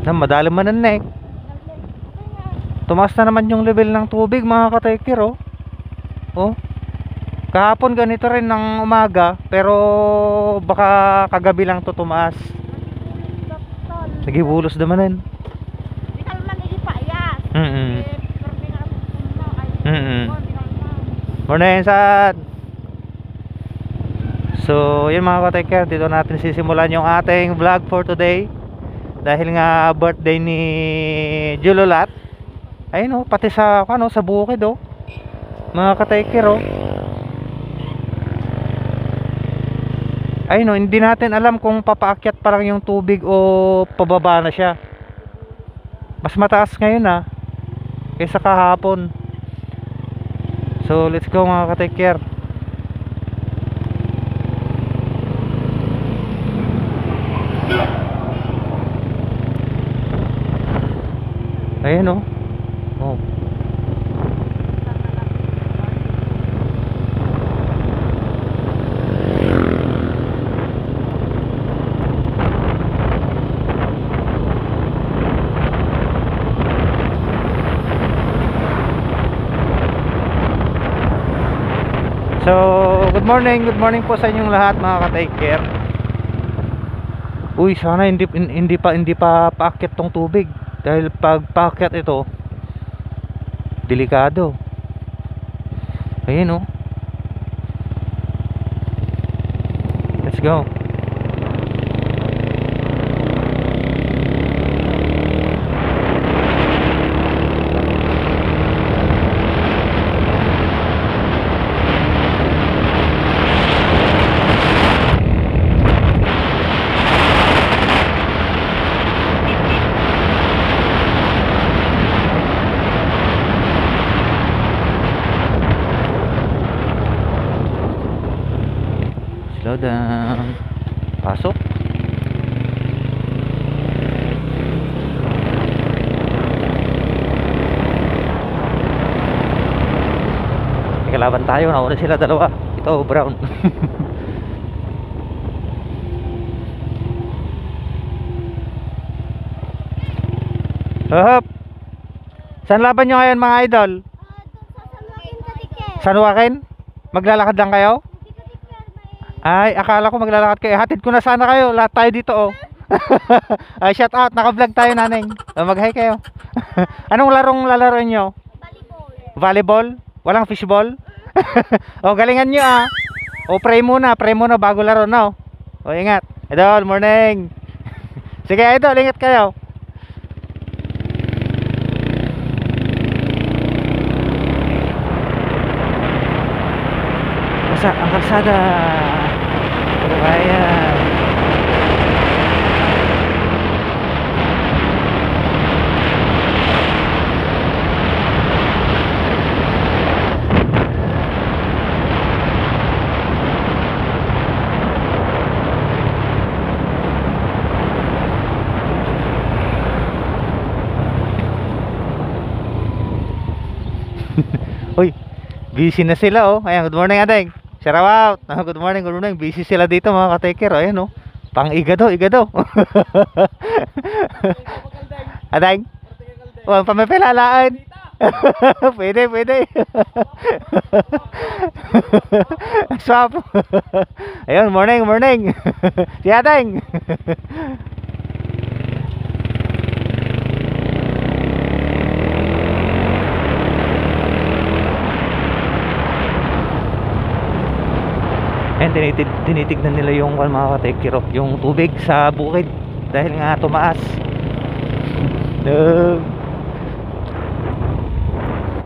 Madalim man na eh. Tumaas na naman yung level ng tubig mga ka-taker, oh. Oh. Kahapon ganito rin ng umaga, pero baka kagabi lang to tumaas. Nagibulos naman. Di kalman igipayas. Morning, Sad. So, yun mga ka-taker, dito natin sisimulan yung ating vlog for today. Dahil nga birthday ni Jululat. Ayun, oh, pati sa sa bukid, oh. Mga ka-taker, oh. Ayun, oh, hindi natin alam kung papaakyat pa lang yung tubig o pababa na siya. Mas mataas ngayon kaysa kahapon. So let's go mga ka-taker. Ayun, oh. Oh. So, good morning po sa inyong lahat mga ka-taker. Uy, sana hindi pa paakyat tong tubig. Dahil pag paakyat ito, delikado. Ayun, oh. Let's go. Slow down. Pasok. May kalaban tayo. Nauna sila dalawa. Ito, brown. Hop. Saan laban nyo ngayon mga idol? San Joaquin? Maglalakad lang kayo? Ay, akala ko maglalakad kayo. Hatid ko na sana kayo. Lahat tayo dito, oh. Ay, shout out. Naka-vlog tayo, naneng. Mag-hi kayo. Anong larong lalaroin nyo? Volleyball? Walang fishball? O, galingan nyo, O, pray muna bago laro, no? O, ingat. Idol, morning. Sige, idol, ingat kayo. Basa ang kalsada. Kaya uy, busy na sila, oh. Ayan, good morning, adeng. Shout out. Good morning. Busy sila dito mga ka-taker. Ayan, oh. Pang igado. Adeng. Oh, pamipelalaan. Pwede. Swap. Ayun, morning. Si adeng. And tinitignan nila yung mga ka-taker, yung tubig sa bukid dahil nga tumaas.